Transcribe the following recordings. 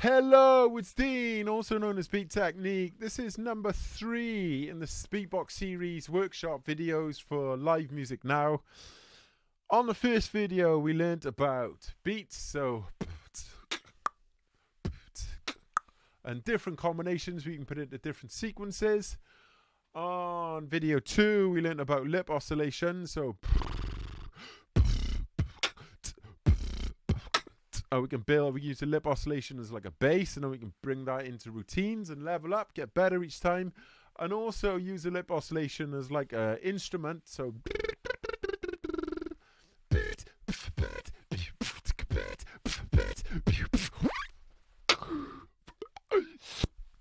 Hello, it's Dean, also known as Beat Technique. This is number 3 in the Beatbox series workshop videos for Live Music Now. On the first video, we learned about beats, and different combinations we can put into different sequences. On video 2, we learned about lip oscillations, we use the lip oscillation as like a bass, and then we can bring that into routines and level up, get better each time, and also use the lip oscillation as like an instrument. So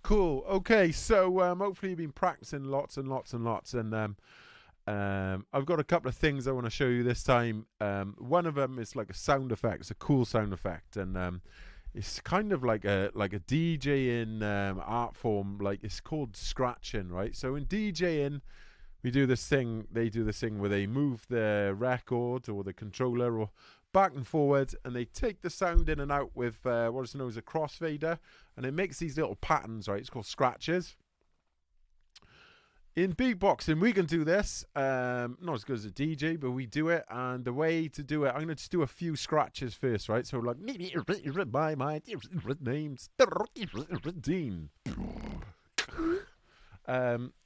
cool. Okay, so hopefully you've been practicing lots and lots and lots, and I've got a couple of things I want to show you this time. One of them is like a sound effect. It's a cool sound effect, and it's kind of like a DJing art form. Like, it's called scratching, right? So in DJing, we do this thing. They do this thing where they move the record or the controller or back and forward, and they take the sound in and out with what is known as a crossfader, and it makes these little patterns, right? It's called scratches. In beatboxing, we can do this, not as good as a DJ, but we do it, and the way to do it, I'm going to just do a few scratches first, right? So like, by my name's Dean.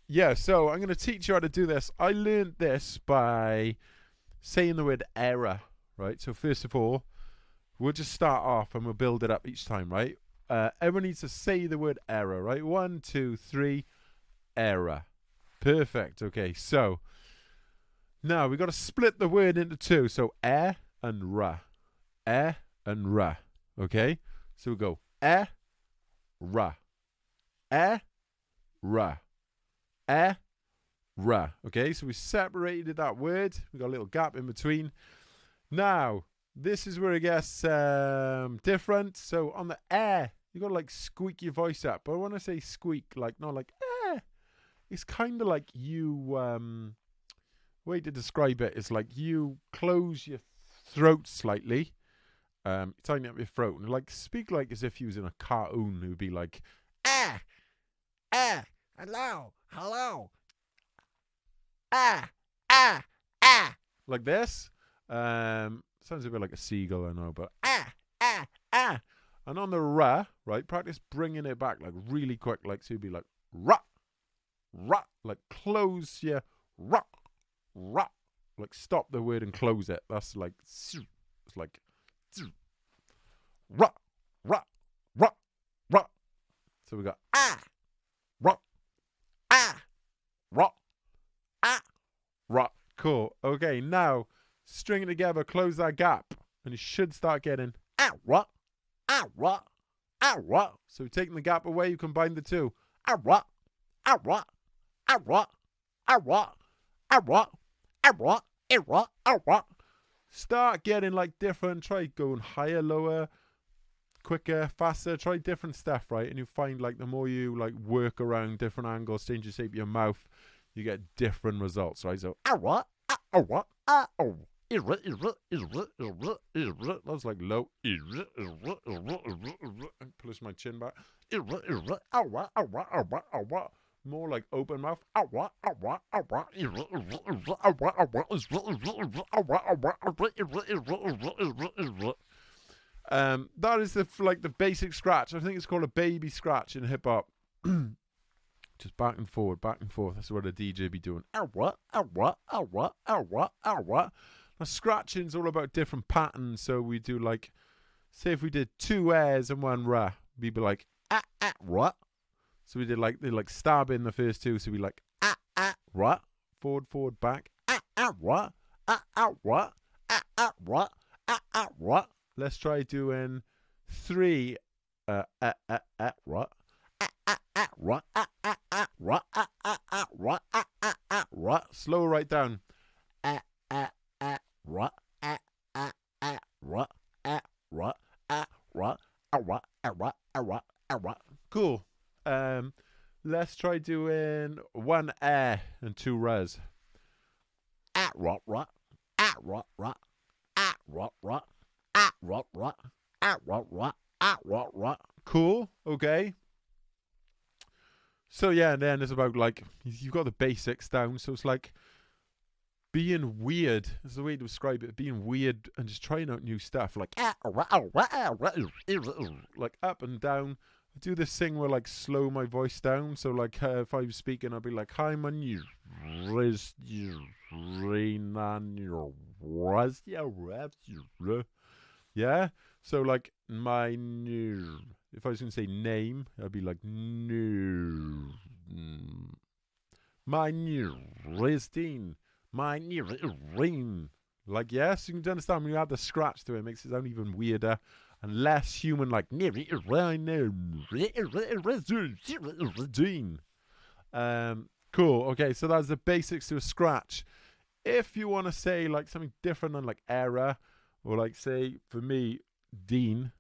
Yeah, so I'm going to teach you how to do this. I learned this by saying the word error, right? So first of all, we'll just start off and we'll build it up each time, right? Everyone needs to say the word error, right? 1, 2, 3, error. Perfect. Okay, so now we've got to split the word into two. So and ra. And ra. Okay, so we go ra. Ra. Ra. Okay, so we separated that word. We got a little gap in between. Now, this is where it gets different. So on the you got to like squeak your voice up. But when I say squeak, like not like it's kind of like you, way to describe it is like you close your throat slightly, tighten up your throat, and like speak like as if you was in a cartoon. It would be like, hello, like this. Sounds a bit like a seagull, I know, but and on the ra, right, practice bringing it back like really quick, like so you'd be like ra. Like close your ra, like stop the word and close it. That's like it's like ra. So we got ra. Cool. Okay, now string it together, close that gap, and you should start getting ra. So taking the gap away, you combine the two. Start getting like different. Try going higher, lower, quicker, faster. Try different stuff, right? And you find like the more you like work around different angles, change the shape of your mouth, you get different results, right? So that's like low. Push my chin back. More like open mouth. That is the basic scratch. I think it's called a baby scratch in hip hop. Just back and forward, back and forth. That's what a DJ be doing. Now scratching's all about different patterns. So we do like, say if we did 2 airs and 1 ra, we'd be like ra. So we did like they like stab in the first 2. So we like ra, forward, back ra, ra. Let's try doing 3 ra, ra, ra. Slow right down. Ra, ra. Cool. Let's try doing 1 and 2 ras. Cool. Okay. So yeah, and then it's about like you've got the basics down. So it's like being weird is the way to describe it. Being weird and just trying out new stuff, like up and down. I do this thing where like slow my voice down. So like if I was speaking, I'd be like, "Hi, man, you yeah." So like my new. If I was going to say name, I'd be like new. My new Dean. My new ring. Like, yes, you can understand when you add the scratch to it, it makes it sound even weirder and less human, like Dean. Cool. Okay, so that's the basics to a scratch. If you want to say like something different than like error, or like say for me, Dean.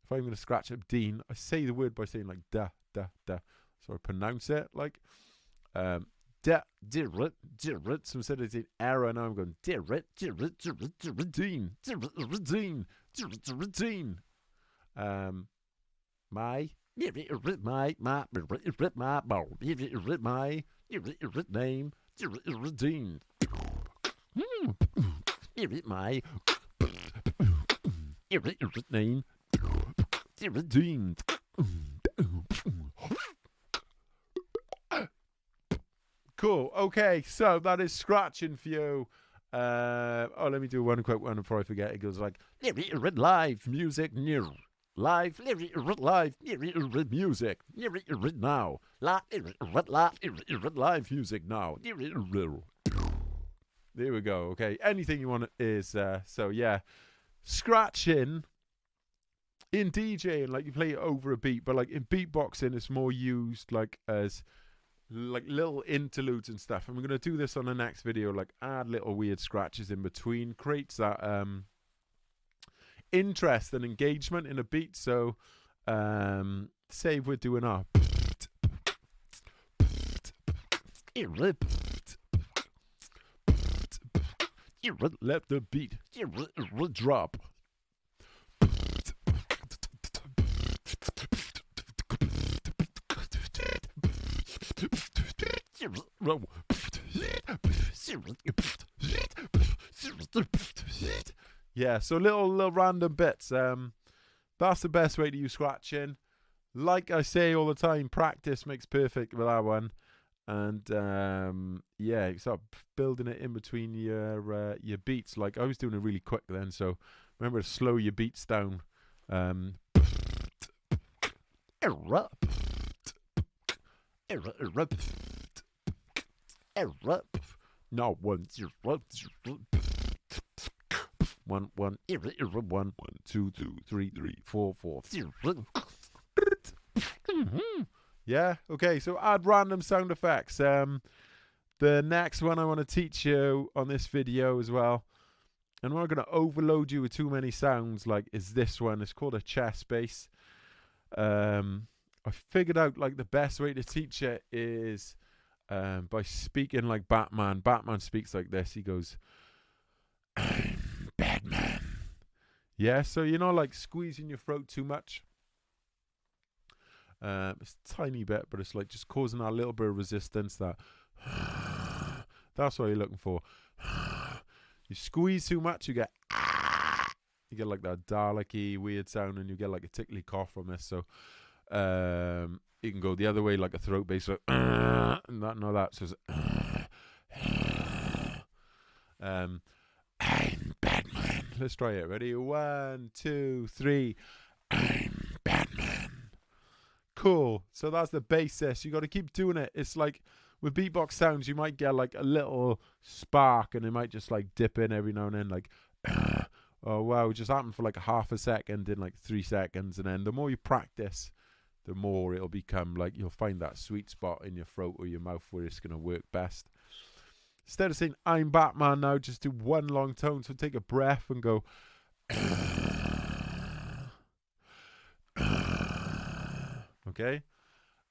If I'm going to scratch up Dean, I say the word by saying like da, da, da. So I pronounce it like da, dirrit, dirrit. So instead of saying error, now I'm going dirrit, dirrit, dirrit, dirrit, Dean, dirrit, Dean, dirrit, dirrit, Dean. My name, my Dean. My name. Cool. Okay, so that is scratching for you. Let me do one quick one before I forget. It goes like live music new. Live music now. Live music now. There we go. Okay, anything you want is so yeah, scratching. In DJing, like you play it over a beat, but like in beatboxing, it's more used like as like little interludes and stuff. And we're gonna do this on the next video, like add little weird scratches in between, creates that interest and engagement in a beat. So say we're doing our let the beat drop. Yeah, so little random bits. That's the best way to use scratching. Like I say all the time, practice makes perfect with that one. And yeah, you start building it in between your beats. Like I was doing it really quick then, so remember to slow your beats down. No, 1 0 1 2 3 4 4. Yeah, okay, so add random sound effects. The next one I want to teach you on this video as well, and we're not going to overload you with too many sounds, like is this one. It's called a chest bass. I figured out like the best way to teach it is by speaking like Batman. Batman speaks like this. He goes, "I'm Batman." Yeah, so you're not like squeezing your throat too much. It's a tiny bit, but it's like just causing that little bit of resistance. That's what you're looking for. You squeeze too much, you get like that Dalek-y weird sound, and you get like a tickly cough from this. So you can go the other way, like a throat bass, like and that. So I'm Batman. Let's try it. Ready? 1, 2, 3. I'm Batman. Cool. So that's the basis. You got to keep doing it. It's like with beatbox sounds, you might get like a little spark, and it might just like dip in every now and then, like oh wow, it just happened for like a half a second in like 3 seconds, and then the more you practice, the more it'll become like you'll find that sweet spot in your throat or your mouth where it's going to work best. Instead of saying I'm Batman now, just do one long tone. So take a breath and go okay,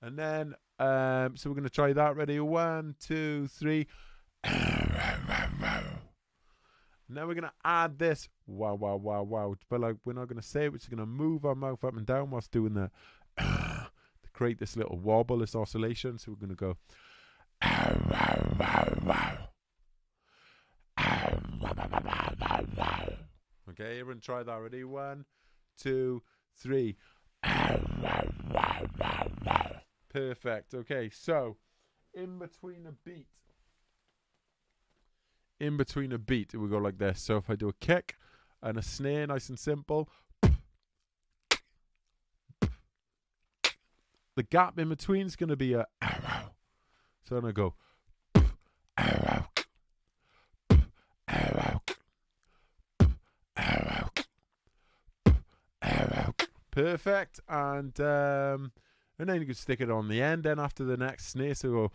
and then so we're going to try that. Ready? 1, 2, 3. Now we're going to add this wow, but like we're not going to say it, we're just going to move our mouth up and down whilst doing that. to create this little wobble, this oscillation. So we're going to go. Okay, everyone try that. Ready? 1, 2, 3. Perfect. Okay, so in between a beat, we go like this. So if I do a kick and a snare, nice and simple, the gap in between is going to be a. So I'm going to go. Perfect. And then you can stick it on the end then after the next snare. So go.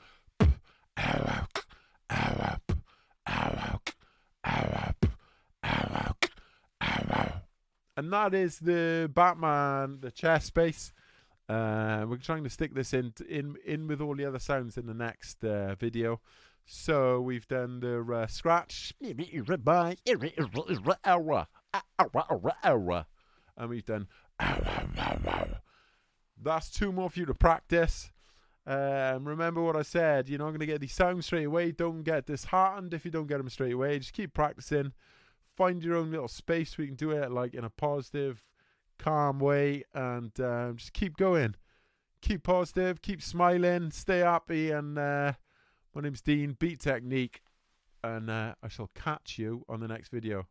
And that is the Batman, the chest bass. We're trying to stick this in with all the other sounds in the next video. So we've done the scratch, and we've done. That's 2 more for you to practice. Remember what I said. You're not going to get these sounds straight away. Don't get disheartened if you don't get them straight away. Just keep practicing. Find your own little space where you can do it like in a positive, calm way, and just keep going. Keep positive, keep smiling, stay happy. And my name's Dean, Beat Technique, and I shall catch you on the next video.